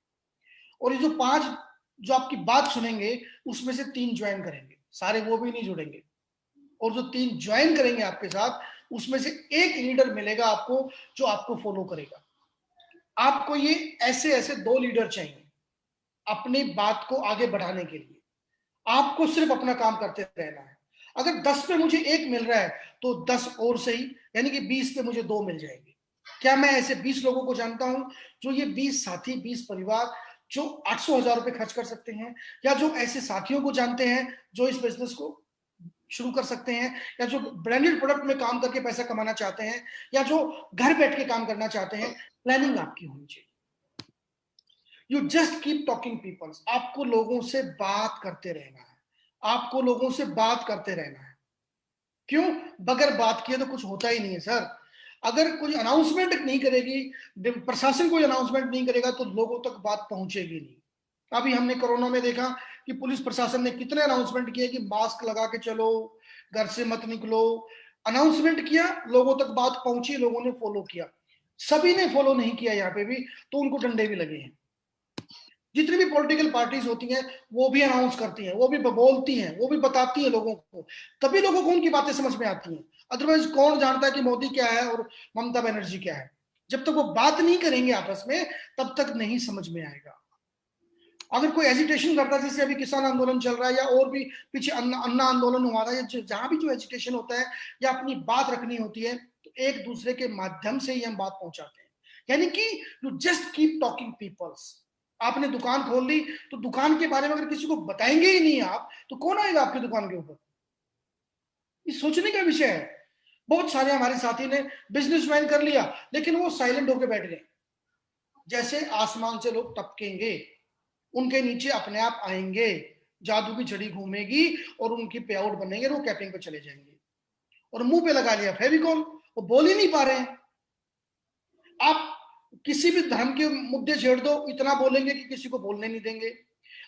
और ये जो 5 जो आपकी बात सुनेंगे उसमें से 3 ज्वाइन करेंगे, सारे वो भी नहीं जुड़ेंगे। और जो 3 ज्वाइन करेंगे आपके साथ, उसमें से एक लीडर मिलेगा आपको जो आपको फॉलो करेगा। आपको ये ऐसे ऐसे 2 लीडर चाहिए अपनी बात को आगे बढ़ाने के लिए। आपको सिर्फ अपना काम करते रहना है। अगर 10 पे मुझे 1 मिल रहा है तो 10 और सही, यानी कि 20 पे मुझे 2 मिल जाएंगे। क्या मैं ऐसे 20 लोगों को जानता हूं जो ये 20 साथी, 20 परिवार जो 800,000 रुपए खर्च कर सकते हैं, या जो ऐसे साथियों को जानते हैं जो इस बिजनेस को शुरू कर सकते हैं, या जो ब्रांडेड प्रोडक्ट में काम करके पैसा कमाना चाहते हैं, या जो घर बैठ के काम करना चाहते हैं? प्लानिंग आपकी होनी चाहिए। You just keep talking peoples. आपको लोगों से बात करते रहना है, आपको लोगों से बात करते रहना है। क्यों? बगैर बात किए तो कुछ होता ही नहीं है सर। अगर कोई अनाउंसमेंट नहीं करेगी, प्रशासन कोई अनाउंसमेंट नहीं करेगा तो लोगों तक बात पहुंचेगी नहीं। अभी हमने कोरोना में देखा कि पुलिस प्रशासन ने कितने अनाउंसमेंट किए कि मास्क लगा के चलो, घर से मत निकलो। अनाउंसमेंट किया, लोगों तक बात पहुंची, लोगों ने फॉलो किया। सभी ने फॉलो नहीं किया यहाँ पे भी, तो उनको डंडे भी लगे हैं। जितनी भी पॉलिटिकल पार्टीज होती हैं वो भी अनाउंस करती हैं, वो भी बोलती हैं, वो भी बताती हैं लोगों को, तभी लोगों को उनकी बातें समझ में आती हैं। अदरवाइज कौन जानता है कि मोदी क्या है और ममता बनर्जी क्या है? जब तक वो बात नहीं करेंगे आपस में तब तक नहीं समझ में आएगा। अगर कोई एजिटेशन करता है, जैसे अभी किसान आंदोलन चल रहा है या और भी पीछे अन्ना आंदोलन हुआ था, या जहां भी जो एजिटेशन होता है या अपनी बात रखनी होती है तो एक दूसरे के माध्यम से ही हम बात पहुंचाते हैं। यानी कि you just keep talking peoples. आपने दुकान खोल ली तो दुकान के बारे में अगर किसी को बताएंगे ही नहीं आप, तो कौन आएगा आपकी दुकान के ऊपर? ये सोचने का विषय है। बहुत सारे हमारे साथी ने बिजनेस ज्वाइन कर लिया, लेकिन वो साइलेंट होकर बैठ गए। जैसे आसमान से लोग टपकेंगे, उनके नीचे अपने आप आएंगे, जादू की छड़ी घूमेगी और उनकी पे आउट बनेंगे, वो कैपिंग पे चले जाएंगे। और मुंह पे लगा लिया फेविकॉल, वो बोल ही नहीं पा रहे हैं। आप किसी भी धर्म के मुद्दे छेड़ दो, इतना बोलेंगे कि किसी को बोलने नहीं देंगे।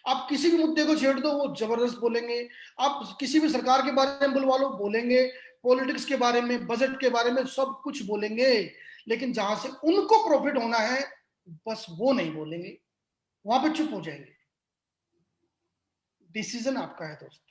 आप किसी भी मुद्दे को छेड़ दो, वो जबरदस्त बोलेंगे। आप किसी भी सरकार के बारे में बुलवा लो, बोलेंगे। पॉलिटिक्स के बारे में, बजट के बारे में, सब कुछ बोलेंगे। लेकिन जहां से उनको प्रॉफिट होना है, बस वो नहीं बोलेंगे, वहां पे चुप हो जाएंगे। डिसीजन आपका है दोस्त,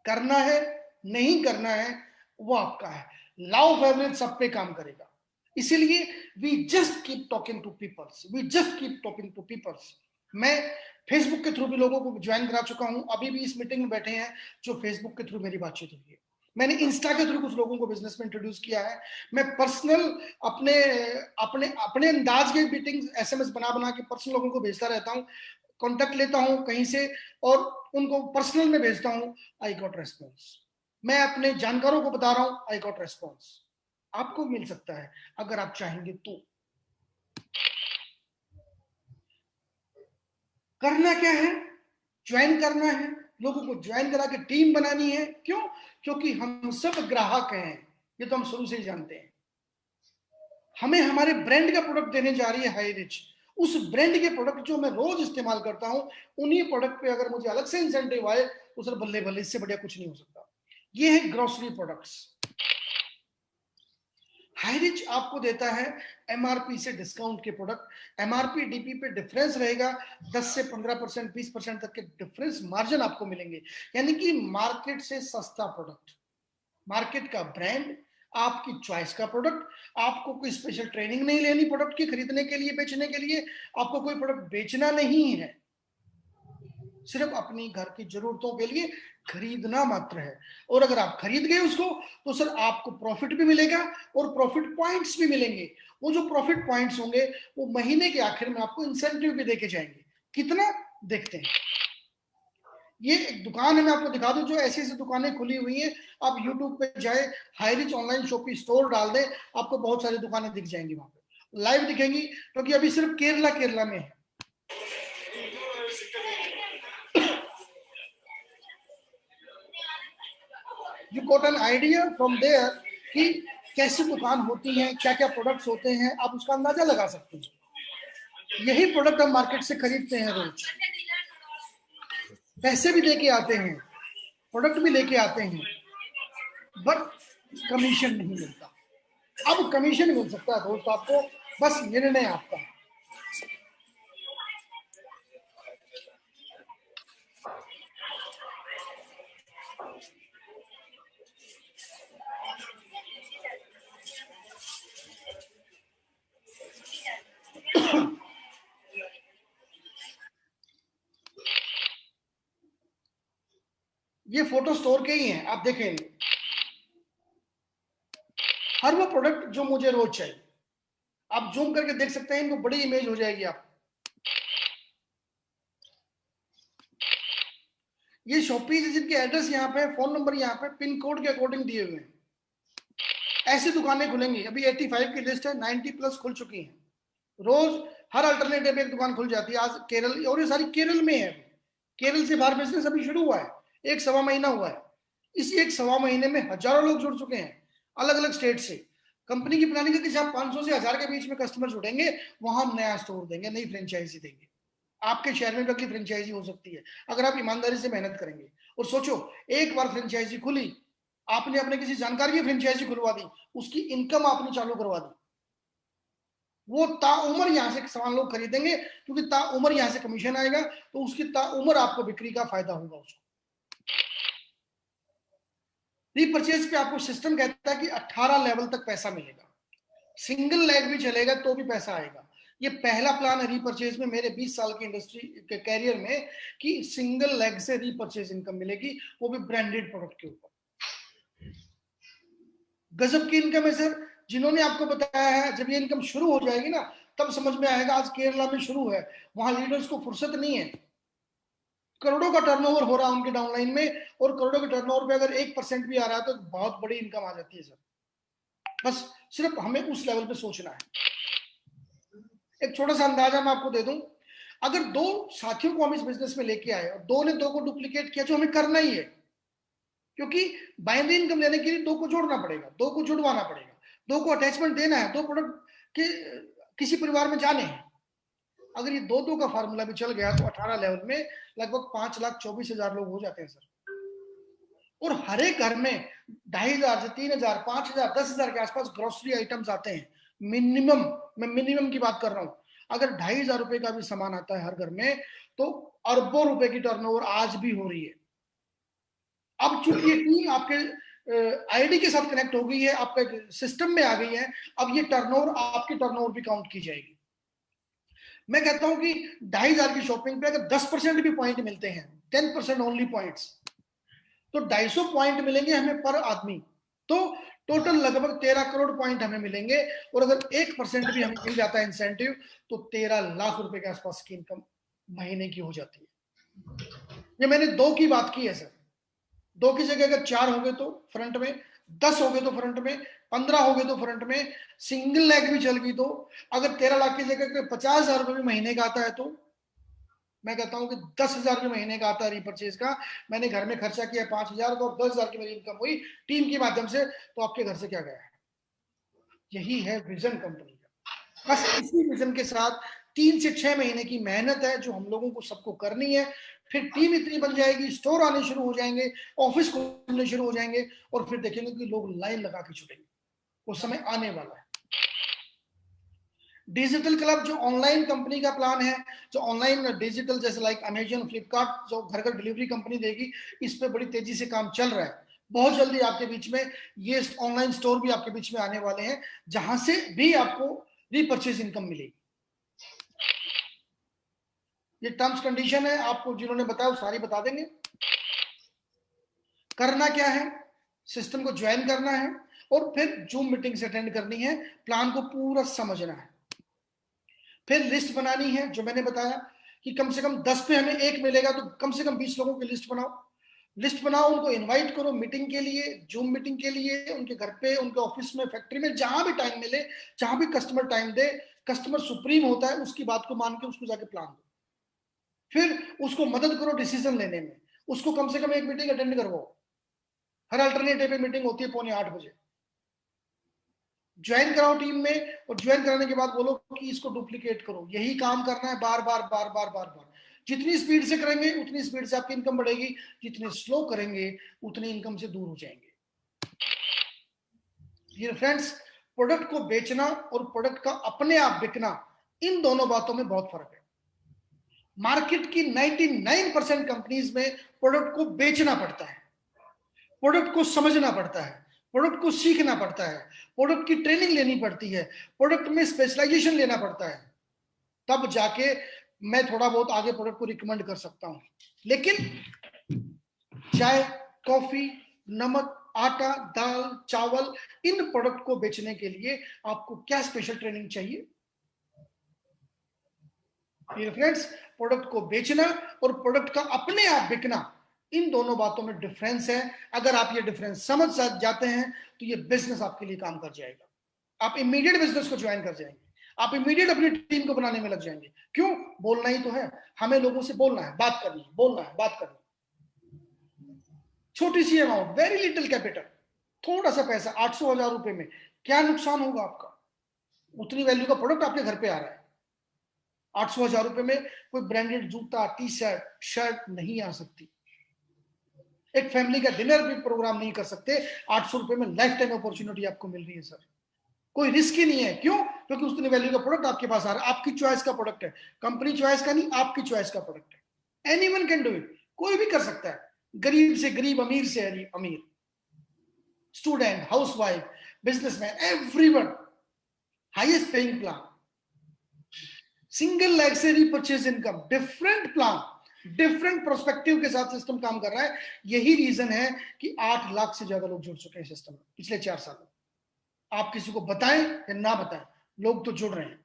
करना है नहीं करना है वो आपका है। लॉ ऑफ एवरेज सब पे काम करेगा। इसीलिए we just keep talking to peoples, we just keep talking to peoples. मैं फेसबुक के थ्रू भी लोगों को ज्वाइन करा चुका हूं। अभी भी इस मीटिंग में बैठे हैं जो फेसबुक के थ्रू मेरी बातचीत हुई है। मैंने इंस्टा के थ्रू कुछ लोगों को बिजनेस में इंट्रोड्यूस किया है। मैं पर्सनल अपने अपने अपने अंदाज के मीटिंग एसएमएस बना बना के पर्सनल लोगों को भेजता रहता हूं, कॉन्टेक्ट लेता हूं कहीं से और उनको पर्सनल में भेजता हूं। I got response. मैं अपने जानकारों को बता रहा हूं, आई गॉट रेस्पॉन्स। आपको मिल सकता है अगर आप चाहेंगे तो। करना क्या है? ज्वाइन करना है, लोगों को ज्वाइन करा के टीम बनानी है। क्यों? क्योंकि हम सब ग्राहक हैं, ये तो हम शुरू से ही जानते हैं। हमें हमारे ब्रांड का प्रोडक्ट देने जा रही है हाई रिच। उस ब्रांड के प्रोडक्ट जो मैं रोज इस्तेमाल करता हूं, उन्हीं प्रोडक्ट पे अगर मुझे अलग से इंसेंटिव आए तो सर बल्ले बल्ले, इससे बढ़िया कुछ नहीं हो सकता। ये है ग्रोसरी प्रोडक्ट्स। हाई रिच आपको देता है एमआरपी से डिस्काउंट के प्रोडक्ट। एमआरपी डीपी पे डिफरेंस रहेगा 10 से 15%, 20% तक के डिफरेंस मार्जिन आपको मिलेंगे। यानी कि मार्केट से सस्ता प्रोडक्ट, मार्केट का ब्रांड, आपकी चॉइस का प्रोडक्ट। आपको कोई स्पेशल ट्रेनिंग नहीं लेनी प्रोडक्ट की खरीदने के लिए, बेचने के लिए। आपको कोई प्रोडक्ट बेचना नहीं है, सिर्फ अपनी घर की जरूरतों के लिए खरीदना मात्र है। और अगर आप खरीद गए उसको, तो सर आपको प्रॉफिट भी मिलेगा और प्रॉफिट पॉइंट्स भी मिलेंगे। वो जो प्रॉफिट पॉइंट्स होंगे वो महीने के आखिर में आपको इंसेंटिव भी देके जाएंगे। कितना? देखते हैं। ये एक दुकान है, मैं आपको दिखा दूं, जो ऐसी ऐसी दुकानें खुली हुई हैं। आप यूट्यूब पे जाए, high rich online shopping store डाल दें, आपको बहुत सारी दुकानें दिख जाएंगी, वहां पे लाइव दिखेंगी। क्योंकि अभी सिर्फ केरला में है। You got an idea from there कि कैसी दुकान होती है, क्या क्या प्रोडक्ट्स होते हैं, आप उसका अंदाजा लगा सकते हैं। यही प्रोडक्ट हम मार्केट से खरीदते हैं रोज, पैसे भी लेके आते हैं, प्रोडक्ट भी लेके आते हैं, बट कमीशन नहीं मिलता। अब कमीशन मिल सकता है दोस्त आपको, बस निर्णय आपका है। ये फोटो स्टोर के ही हैं, आप देखेंगे। हर वो प्रोडक्ट जो मुझे रोज चाहिए, आप जूम करके देख सकते हैं, इनको बड़ी इमेज हो जाएगी आप। ये शॉपीज जिनके एड्रेस यहाँ पे, फोन नंबर यहाँ पे पिन कोड के अकॉर्डिंग दिए हुए हैं। ऐसी दुकानें खुलेंगी। अभी 85 की लिस्ट है, 90 प्लस खुल चुकी हैं। रोज हर अल्टरनेटिव एक दुकान खुल जाती है। आज केरल, और ये सारी केरल में है। केरल से बाहर बिजनेस अभी शुरू हुआ है, 1 सवा महीना हुआ है। इस 1 सवा महीने में हजारों लोग जुड़ चुके हैं अलग अलग स्टेट से। कंपनी की प्लानिंग है कि जहां 500 से 1000 के बीच में कस्टमर जुड़ेंगे, वहां हम नया स्टोर देंगे, नई फ्रेंचाइजी देंगे। आपके शहर में भी अगली फ्रेंचाइजी हो सकती है अगर आप ईमानदारी से मेहनत करेंगे। और सोचो, एक बार फ्रेंचाइजी खुली, आपने अपने किसी जानकार की फ्रेंचाइजी खुलवा दी, उसकी इनकम आपने चालू करवा दी, वो ताउम्र यहाँ से सामान लोग खरीदेंगे, क्योंकि ताउम्र यहाँ से कमीशन आएगा, तो उसकी ताउम्र आपको बिक्री का फायदा होगा उसको। रीपरचेज पे आपको सिस्टम कहता है कि 18 लेवल तक पैसा मिलेगा। सिंगल लेग भी चलेगा तो भी पैसा आएगा। ये पहला प्लान है रीपरचेज में मेरे 20 साल की इंडस्ट्री के कैरियर में, कि सिंगल लेग से रीपरचेज इनकम मिलेगी, वो भी ब्रांडेड प्रोडक्ट के ऊपर। गजब की इनकम है सर। जिन्होंने आपको बताया है, जब ये इनकम शुरू हो जाएगी ना, तब समझ में आएगा। आज केरला में शुरू है, वहां लीडर्स को फुर्सत नहीं है, करोड़ों का टर्नओवर हो रहा है उनके डाउनलाइन में, और करोड़ों के टर्नओवर पे अगर 1% भी आ रहा है तो बहुत बड़ी इनकम आ जाती है सर। बस सिर्फ हमें उस लेवल पे सोचना है। एक छोटा सा अंदाजा मैं आपको दे दूं, अगर दो साथियों को हम इस बिजनेस में लेके आए और दो ने दो को डुप्लीकेट किया, जो हमें करना ही है, क्योंकि बाइनरी इनकम लेने के लिए दो को जोड़ना पड़ेगा, दो को जुड़वाना पड़ेगा, दो को अटैचमेंट देना है, दो प्रोडक्ट के किसी परिवार में जाने हैं। अगर ये दो का फार्मूला भी चल गया तो 18 लेवल में लगभग 5,24,000 लोग हो जाते हैं सर। और हर एक घर में 2,500 से 3,000, 5,000, 10,000 के आसपास ग्रोसरी आइटम्स आते हैं मिनिमम। मैं मिनिमम की बात कर रहा हूं। अगर 2,500 रुपए का भी सामान आता है हर घर में, तो अरबों रुपए की टर्नओवर आज भी हो रही है। अब चूंकि ये टीम आपके आईडी के साथ कनेक्ट हो गई है, आपके सिस्टम में आ गई है, अब ये टर्नओवर आपकी टर्नओवर भी काउंट की जाएगी। मैं कहता हूं कि 2,500 की शॉपिंग पे अगर 10% भी पॉइंट मिलते हैं, 10% ओनली पॉइंट्स, तो 250 पॉइंट मिलेंगे हमें पर आदमी, तो टोटल लगभग 13 करोड़ पॉइंट हमें मिलेंगे। और अगर 1% भी हमें मिल जाता है इंसेंटिव, तो 13 लाख रुपए के आसपास की इनकम महीने की हो जाती है। ये मैंने 2 की बात की है सर। 2 की जगह अगर 4 हो गए तो फ्रंट में, 10 हो गए तो फ्रंट में, 15 हो गए तो फ्रंट में, सिंगल लेग भी चल गई तो, अगर 13 लाख की जगह 50,000 रुपए भी महीने का आता है, तो मैं कहता हूं कि 10,000 के महीने का आता है रीपरचेज का। मैंने घर में खर्चा किया 5,000 का और 10,000 की मेरी इनकम हुई टीम के माध्यम से, तो आपके घर से क्या गया है? यही है विजन कंपनी का। बस इसी विजन के साथ 3 से 6 महीने की मेहनत है जो हम लोगों को सबको करनी है। फिर टीम इतनी बन जाएगी, स्टोर आने शुरू हो जाएंगे, ऑफिस खुलने शुरू हो जाएंगे, और फिर देखेंगे कि लोग लाइन लगा के छुटेंगे। वो समय आने वाला है। डिजिटल क्लब जो ऑनलाइन कंपनी का प्लान है, जो ऑनलाइन डिजिटल जैसे लाइक अमेजन, फ्लिपकार्ट, जो घर घर डिलीवरी कंपनी देगी, इस पे बड़ी तेजी से काम चल रहा है। बहुत जल्दी आपके बीच में ये ऑनलाइन स्टोर भी आपके बीच में आने वाले हैं, जहां से भी आपको रीपरचेज इनकम मिलेगी। ये टर्म्स कंडीशन है, आपको जिन्होंने बताया वो सारी बता देंगे। करना क्या है, सिस्टम को ज्वाइन करना है और फिर जूम मीटिंग्स अटेंड करनी है, प्लान को पूरा समझना है, फिर लिस्ट बनानी है। जो मैंने बताया कि कम से कम 10 पे हमें 1 मिलेगा, तो कम से कम 20 लोगों की लिस्ट बनाओ। लिस्ट बनाओ, उनको इनवाइट करो मीटिंग के लिए, जूम मीटिंग के लिए, उनके घर पे, उनके ऑफिस में, फैक्ट्री में, जहां भी टाइम मिले, जहां भी कस्टमर टाइम दे, कस्टमर सुप्रीम होता है, उसकी बात को मान के उसको जाके प्लान दो। फिर उसको मदद करो डिसीजन लेने में, उसको कम से कम 1 मीटिंग अटेंड करवाओ। हर अल्टरनेटिव पे मीटिंग होती है 7:45 ज्वाइन कराओ टीम में, और ज्वाइन कराने के बाद बोलो कि इसको डुप्लीकेट करो। यही काम करना है बार बार बार बार बार बार। जितनी स्पीड से करेंगे उतनी स्पीड से आपकी इनकम बढ़ेगी, जितने स्लो करेंगे उतनी इनकम से दूर हो जाएंगे। ये फ्रेंड्स, प्रोडक्ट को बेचना और प्रोडक्ट का अपने आप बिकना, इन दोनों बातों में बहुत फर्क है। मार्केट की 99% कंपनीज में प्रोडक्ट को बेचना पड़ता है, प्रोडक्ट को समझना पड़ता है, प्रोडक्ट को सीखना पड़ता है, प्रोडक्ट की ट्रेनिंग लेनी पड़ती है, प्रोडक्ट में स्पेशलाइजेशन लेना पड़ता है, तब जाके मैं थोड़ा बहुत आगे प्रोडक्ट को रिकमेंड कर सकता हूं। लेकिन चाय, कॉफी, नमक, आटा, दाल, चावल, इन प्रोडक्ट को बेचने के लिए आपको क्या स्पेशल ट्रेनिंग चाहिए? फ्रेंड्स, प्रोडक्ट को बेचना और प्रोडक्ट का अपने आप बिकना, इन दोनों बातों में डिफरेंस है। अगर आप ये डिफरेंस समझ जाते हैं तो ये बिजनेस आपके लिए काम कर जाएगा। आप इमीडिएट बिजनेस को ज्वाइन कर जाएंगे, आप इमीडिएट अपनी टीम को बनाने में लग जाएंगे। क्यों? बोलना ही तो है हमें, लोगों से बोलना है, बात करनी है, बोलना है, बात करनी है। छोटी सी अमाउंट, वेरी लिटिल कैपिटल, थोड़ा सा पैसा, 800,000 रुपए में क्या नुकसान होगा आपका? उतनी वैल्यू का प्रोडक्ट आपके घर पे आ रहा है। 800,000 रुपए में कोई ब्रांडेड जूता, टी शर्ट, शर्ट नहीं आ सकती। एक फैमिली का डिनर भी प्रोग्राम नहीं कर सकते। 800 रुपए में लाइफ टाइम अपॉर्चुनिटी आपको मिल रही है सर। कोई रिस्क ही नहीं है। क्यों? क्योंकि उतनी वैल्यू का प्रोडक्ट आपके पास आ रहा है, आपकी चॉइस का प्रोडक्ट है, कंपनी चॉइस का नहीं, आपकी चॉइस का प्रोडक्ट है। एनीवन कैन डू इट, कोई भी कर सकता है, गरीब से गरीब, अमीर से अमीर, student, housewife, businessman, everyone. Highest paying plan, single leg से repurchase income, different plan, different prospective के साथ सिस्टम काम कर रहा है। यही रीजन है कि 8 लाख से ज्यादा लोग जुड़ चुके हैं सिस्टम में पिछले 4 साल में। आप किसी को बताएं या ना बताएं, लोग तो जुड़ रहे हैं।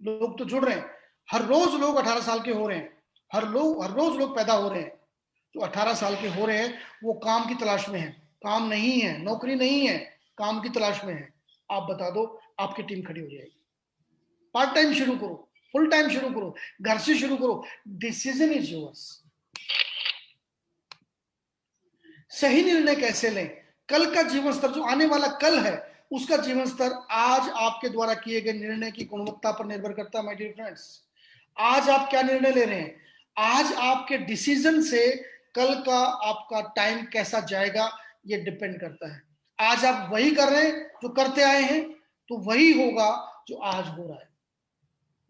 लोग तो जुड़ रहे हैं, हर रोज लोग 18 साल के हो रहे हैं, हर रोज लोग पैदा हो रहे हैं। जो 18 साल के हो रहे हैं वो काम की तलाश में है, काम नहीं है, नौकरी नहीं है, काम की तलाश में है। आप बता दो, आपकी टीम खड़ी हो जाएगी। पार्ट टाइम शुरू करो, फुल टाइम शुरू करो, घर से शुरू करो, डिसीजन इज योर्स। सही निर्णय कैसे लें? कल का जीवन स्तर, जो आने वाला कल है, उसका जीवन स्तर आज आपके द्वारा किए गए निर्णय की गुणवत्ता पर निर्भर करता है माय डियर फ्रेंड्स। आज आप क्या निर्णय ले रहे हैं, आज आपके डिसीजन से कल का आपका टाइम कैसा जाएगा, ये डिपेंड करता है। आज आप वही कर रहे हैं जो करते आए हैं, तो वही होगा जो आज हो रहा है।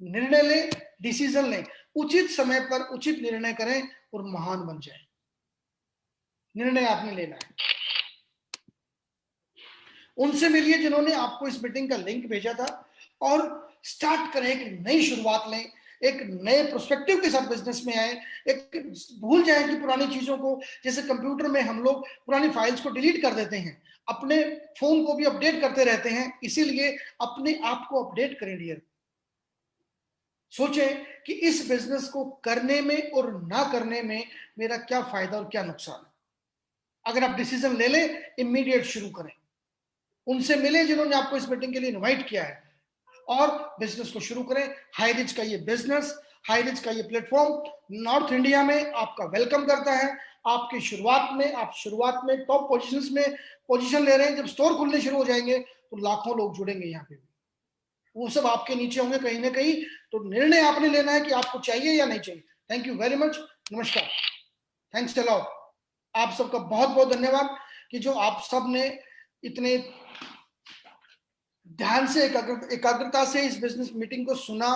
निर्णय लें, डिसीजन लें, उचित समय पर उचित निर्णय करें और महान बन जाए। निर्णय आपने लेना है। उनसे मिलिए जिन्होंने आपको इस मीटिंग का लिंक भेजा था, और स्टार्ट करें, एक नई शुरुआत लें, एक नए प्रोस्पेक्टिव के साथ बिजनेस में आए। एक भूल जाएं कि पुरानी चीजों को, जैसे कंप्यूटर में हम लोग पुरानी फाइल्स को डिलीट कर देते हैं, अपने फोन को भी अपडेट करते रहते हैं, इसीलिए अपने आप को अपडेट करें डियर। सोचें कि इस बिजनेस को करने में और ना करने में मेरा क्या फायदा और क्या नुकसान है। अगर आप डिसीजन ले लें, इमीडिएट शुरू करें। उनसे मिले जिन्होंने आपको इस मीटिंग के लिए इनवाइट किया है, और बिजनेस को शुरू करें। हाई रिच का ये बिजनेस, हाई रिच का ये प्लेटफॉर्म नॉर्थ इंडिया में आपका वेलकम करता है। आपकी शुरुआत में, आप शुरुआत में टॉप पोजीशंस में पोजीशन ले रहे हैं। जब स्टोर खुलने शुरू हो जाएंगे तो लाखों लोग जुड़ेंगे यहाँ पे, वो सब आपके नीचे होंगे कहीं ना कहीं। तो निर्णय आपने लेना है कि आपको चाहिए या नहीं चाहिए। थैंक यू वेरी मच, नमस्कार, थैंक्स अ लॉट। आप सबका बहुत बहुत धन्यवाद कि जो आप सब ने इतने ध्यान से, एकाग्रता से इस बिजनेस मीटिंग को सुना